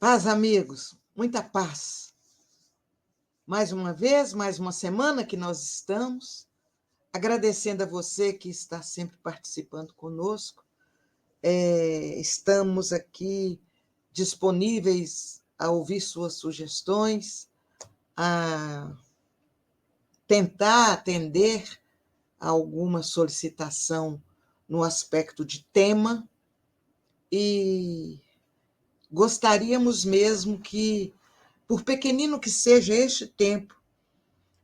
Paz, amigos, muita paz. Mais uma vez, mais uma semana que nós estamos, agradecendo a você que está sempre participando conosco. Estamos aqui disponíveis a ouvir suas sugestões, a tentar atender a alguma solicitação no aspecto de tema e gostaríamos mesmo que, por pequenino que seja este tempo,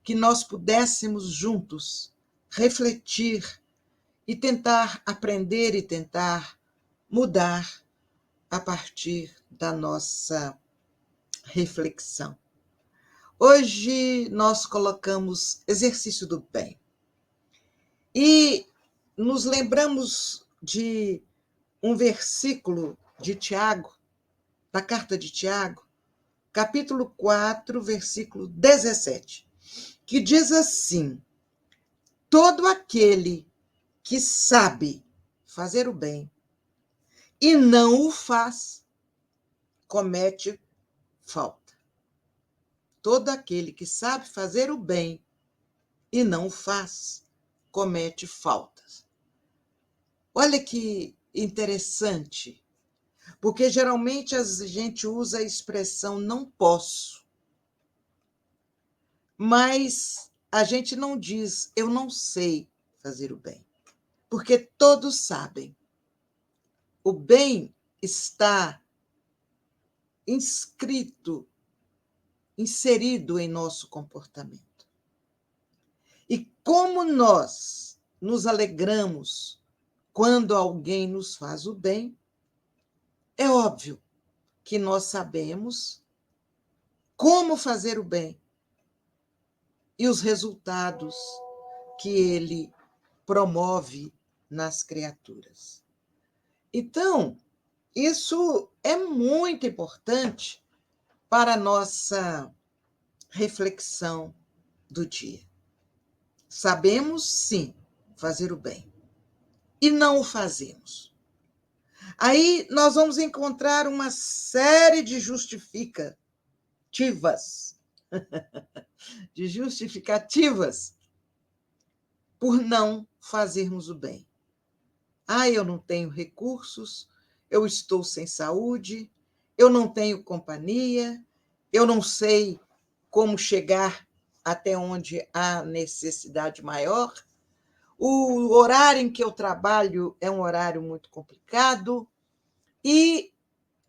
que nós pudéssemos juntos refletir e tentar aprender e tentar mudar a partir da nossa reflexão. Hoje nós colocamos exercício do bem e nos lembramos de um versículo de Tiago, da carta de Tiago, capítulo 4, versículo 17, que diz assim: todo aquele que sabe fazer o bem e não o faz, comete falta. Todo aquele que sabe fazer o bem e não o faz, comete faltas. Olha que interessante, porque geralmente a gente usa a expressão não posso, mas a gente não diz eu não sei fazer o bem, porque todos sabem. O bem está inserido em nosso comportamento. E como nós nos alegramos quando alguém nos faz o bem, é óbvio que nós sabemos como fazer o bem e os resultados que ele promove nas criaturas. Então, isso é muito importante para a nossa reflexão do dia. Sabemos, sim, fazer o bem e não o fazemos. Aí nós vamos encontrar uma série de justificativas por não fazermos o bem. Eu não tenho recursos, eu estou sem saúde, eu não tenho companhia, eu não sei como chegar até onde há necessidade maior. O horário em que eu trabalho é um horário muito complicado e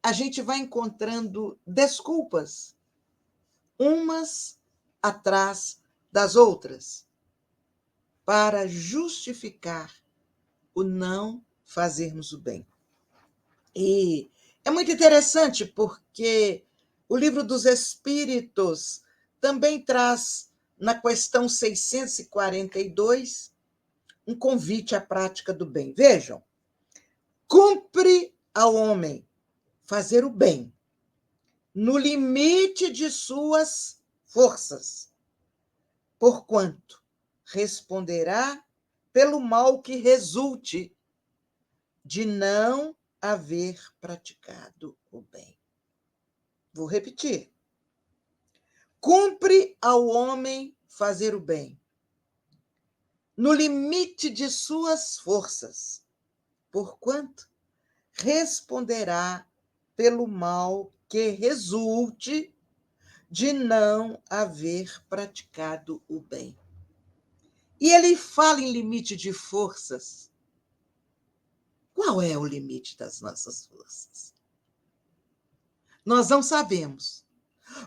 a gente vai encontrando desculpas, umas atrás das outras, para justificar o não fazermos o bem. E é muito interessante porque o Livro dos Espíritos também traz, na questão 642, um convite à prática do bem. Vejam, cumpre ao homem fazer o bem, no limite de suas forças, porquanto responderá pelo mal que resulte de não haver praticado o bem. Vou repetir. Cumpre ao homem fazer o bem, no limite de suas forças, porquanto responderá pelo mal que resulte de não haver praticado o bem. E ele fala em limite de forças. Qual é o limite das nossas forças? Nós não sabemos.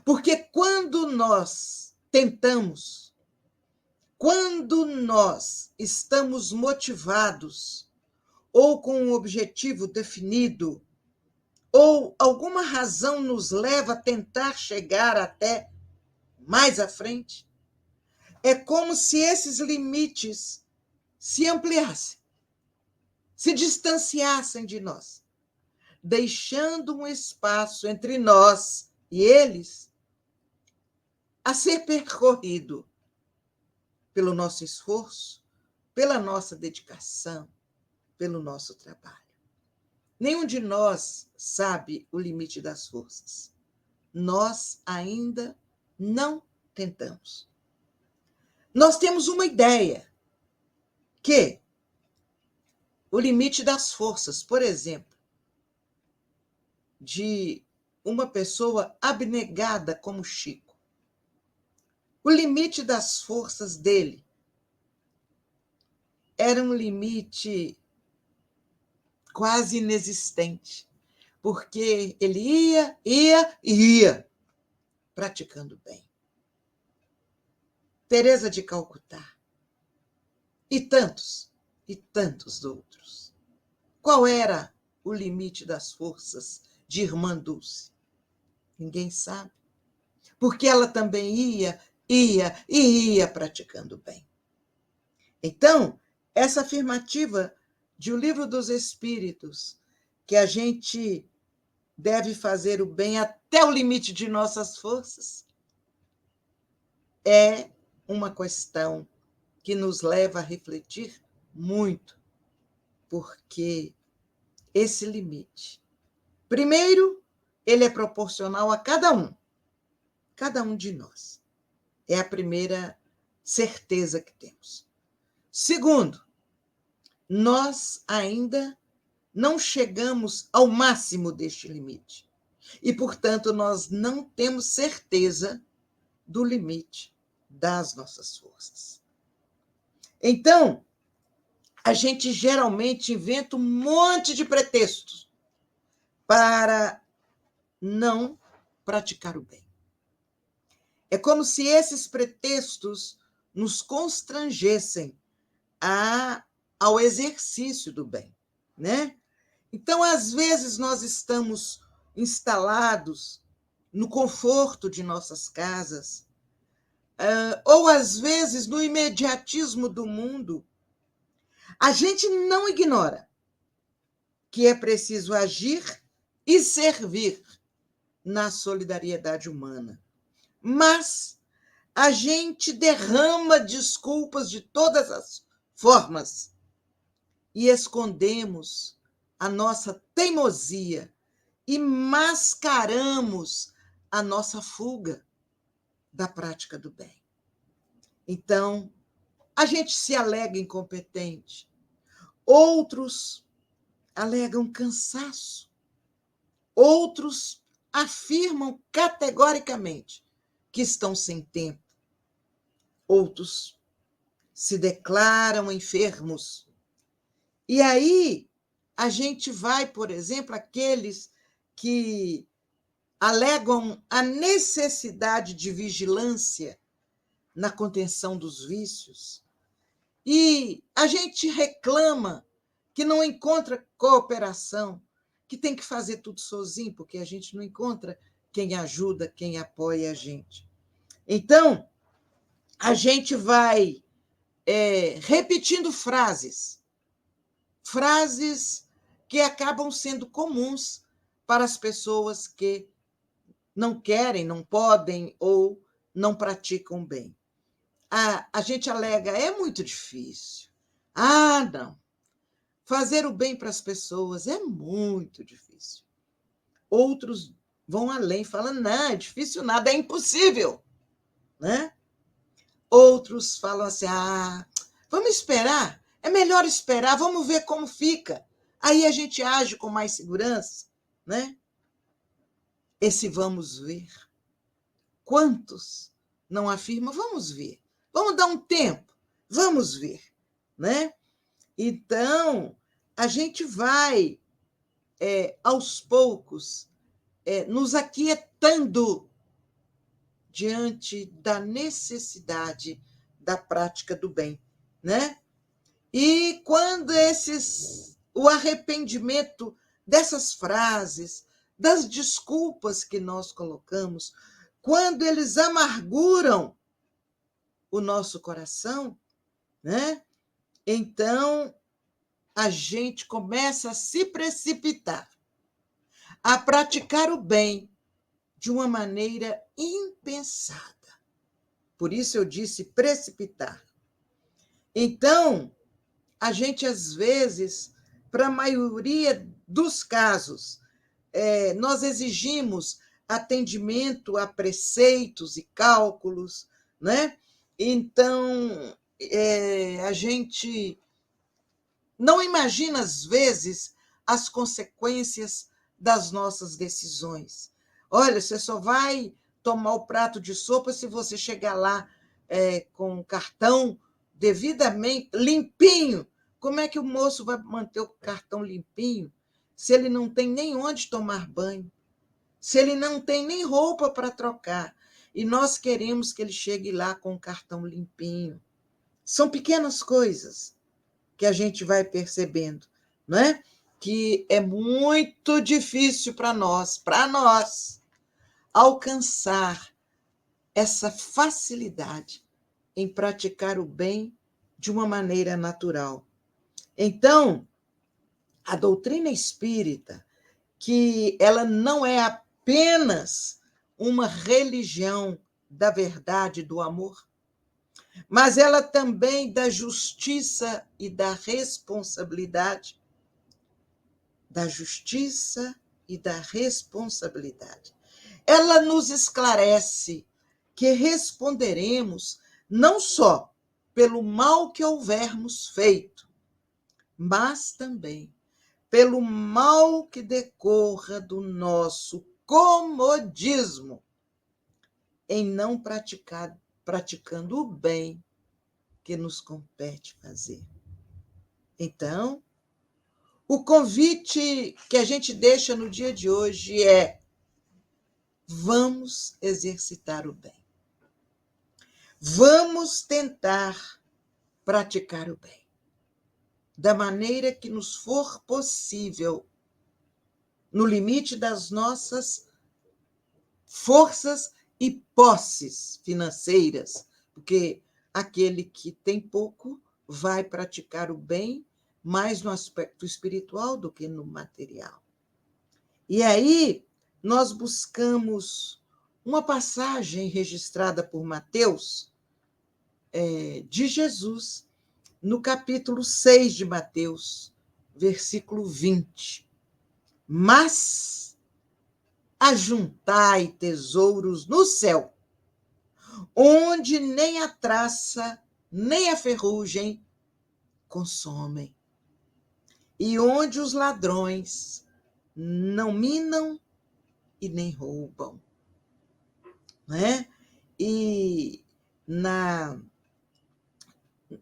Porque quando nós tentamos, quando nós estamos motivados, ou com um objetivo definido, ou alguma razão nos leva a tentar chegar até mais à frente, é como se esses limites se ampliassem, se distanciassem de nós, deixando um espaço entre nós e eles a ser percorrido pelo nosso esforço, pela nossa dedicação, pelo nosso trabalho. Nenhum de nós sabe o limite das forças. nós ainda não tentamos. Nós temos uma ideia que o limite das forças, por exemplo, de uma pessoa abnegada como Chico, o limite das forças dele era um limite quase inexistente, porque ele ia praticando bem. Teresa de Calcutá e tantos outros. Qual era o limite das forças de Irmã Dulce? Ninguém sabe, porque ela também ia praticando bem. Então, essa afirmativa de O Livro dos Espíritos, que a gente deve fazer o bem até o limite de nossas forças, é uma questão que nos leva a refletir muito, porque esse limite, primeiro, ele é proporcional a cada um de nós. É a primeira certeza que temos. Segundo, nós ainda não chegamos ao máximo deste limite. E, portanto, nós não temos certeza do limite das nossas forças. Então, a gente geralmente inventa um monte de pretextos para não praticar o bem. É como se esses pretextos nos constrangessem ao exercício do bem, né? Então, às vezes, nós estamos instalados no conforto de nossas casas, ou, às vezes, no imediatismo do mundo. A gente não ignora que é preciso agir e servir na solidariedade humana. Mas a gente derrama desculpas de todas as formas e escondemos a nossa teimosia e mascaramos a nossa fuga da prática do bem. Então, a gente se alega incompetente, outros alegam cansaço, outros afirmam categoricamente que estão sem tempo, outros se declaram enfermos. E aí a gente vai, por exemplo, aqueles que alegam a necessidade de vigilância na contenção dos vícios, e a gente reclama que não encontra cooperação, que tem que fazer tudo sozinho, porque a gente não encontra quem ajuda, quem apoia a gente. Então, a gente vai repetindo frases que acabam sendo comuns para as pessoas que não querem, não podem ou não praticam bem. A gente alega, é muito difícil. Não. Fazer o bem para as pessoas é muito difícil. Outros vão além, falam, não, é difícil nada, é impossível. Né? Outros falam assim, vamos esperar, é melhor esperar, vamos ver como fica. Aí a gente age com mais segurança. Né? Esse vamos ver. Quantos não afirmam, vamos ver, vamos dar um tempo, vamos ver. Né? Então, a gente vai, aos poucos, nos aquietando diante da necessidade da prática do bem. Né? E quando o arrependimento dessas frases, das desculpas que nós colocamos, quando eles amarguram o nosso coração, né? Então a gente começa a se precipitar, a praticar o bem de uma maneira impensada. Por isso eu disse precipitar. Então, a gente, às vezes, para a maioria dos casos, nós exigimos atendimento a preceitos e cálculos, né? Então, a gente não imagina, às vezes, as consequências das nossas decisões. Olha, você só vai tomar o prato de sopa se você chegar lá com o cartão devidamente limpinho. Como é que o moço vai manter o cartão limpinho se ele não tem nem onde tomar banho, se ele não tem nem roupa para trocar? E nós queremos que ele chegue lá com o cartão limpinho. São pequenas coisas que a gente vai percebendo, não é? Que é muito difícil para nós alcançar essa facilidade em praticar o bem de uma maneira natural. Então, a doutrina espírita, que ela não é apenas uma religião da verdade, do amor, mas ela também da justiça e da responsabilidade. Da justiça e da responsabilidade. Ela nos esclarece que responderemos não só pelo mal que houvermos feito, mas também pelo mal que decorra do nosso comodismo em não praticando o bem que nos compete fazer. Então, o convite que a gente deixa no dia de hoje é: vamos exercitar o bem. Vamos tentar praticar o bem, da maneira que nos for possível, no limite das nossas forças e posses financeiras, porque aquele que tem pouco vai praticar o bem mais no aspecto espiritual do que no material. E aí nós buscamos uma passagem registrada por Mateus, de Jesus, no capítulo 6 de Mateus, versículo 20. Mas ajuntai tesouros no céu, onde nem a traça, nem a ferrugem consomem, e onde os ladrões não minam e nem roubam. Não é? E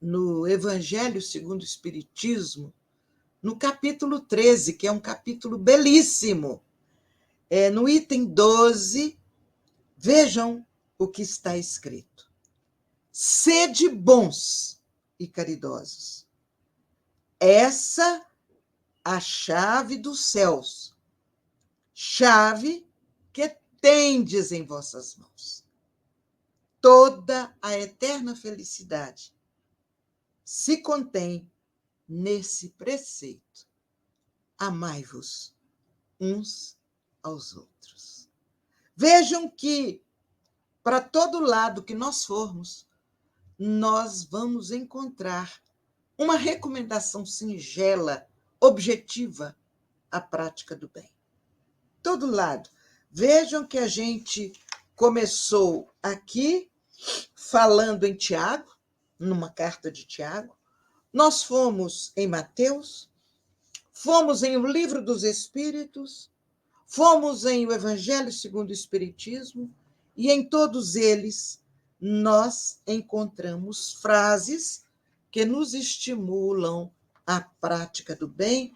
no Evangelho segundo o Espiritismo, no capítulo 13, que é um capítulo belíssimo, no item 12, vejam o que está escrito: sede bons e caridosos. Essa a chave dos céus, chave que tendes em vossas mãos. Toda a eterna felicidade se contém nesse preceito: amai-vos uns aos outros. Vejam que, para todo lado que nós formos, nós vamos encontrar uma recomendação singela, objetiva, à prática do bem. Todo lado. Vejam que a gente começou aqui falando em Tiago, numa carta de Tiago. Nós fomos em Mateus, fomos em O Livro dos Espíritos, fomos em O Evangelho segundo o Espiritismo, e em todos eles nós encontramos frases que nos estimulam à prática do bem,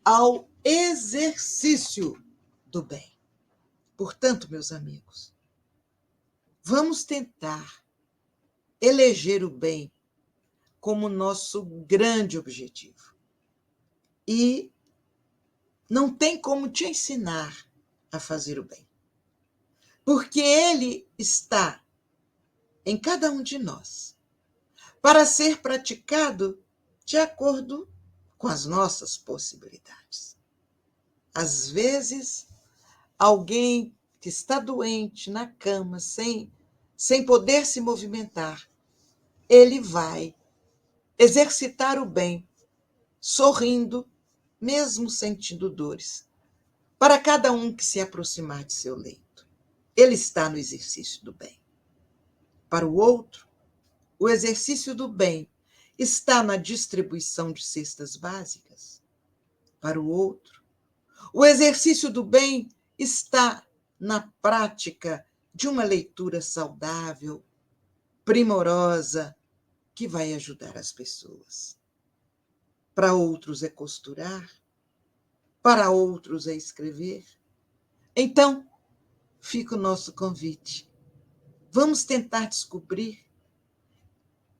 ao exercício do bem. Portanto, meus amigos, vamos tentar eleger o bem como nosso grande objetivo. E não tem como te ensinar a fazer o bem, porque ele está em cada um de nós, para ser praticado de acordo com as nossas possibilidades. Às vezes, alguém que está doente na cama, sem poder se movimentar, ele vai exercitar o bem, sorrindo, mesmo sentindo dores, para cada um que se aproximar de seu leito. ele está no exercício do bem. Para o outro, o exercício do bem está na distribuição de cestas básicas. Para o outro, o exercício do bem está na prática de uma leitura saudável, primorosa, que vai ajudar as pessoas. Para outros é costurar, para outros é escrever. Então, fica o nosso convite. Vamos tentar descobrir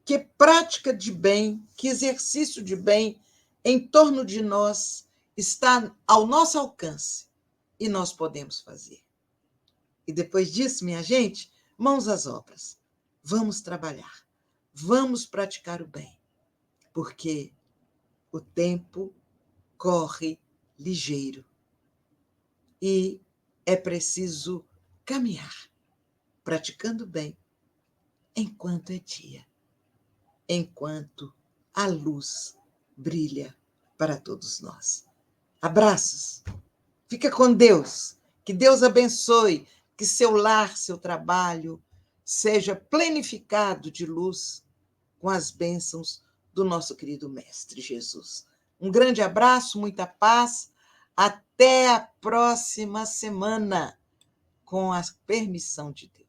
que prática de bem, que exercício de bem em torno de nós está ao nosso alcance e nós podemos fazer. E depois disso, minha gente, mãos às obras. Vamos trabalhar, vamos praticar o bem, porque o tempo corre ligeiro e é preciso caminhar, praticando bem, enquanto é dia, enquanto a luz brilha para todos nós. Abraços, fica com Deus, que Deus abençoe, que seu lar, seu trabalho seja plenificado de luz com as bênçãos do nosso querido Mestre Jesus. Um grande abraço, muita paz, até a próxima semana, com a permissão de Deus.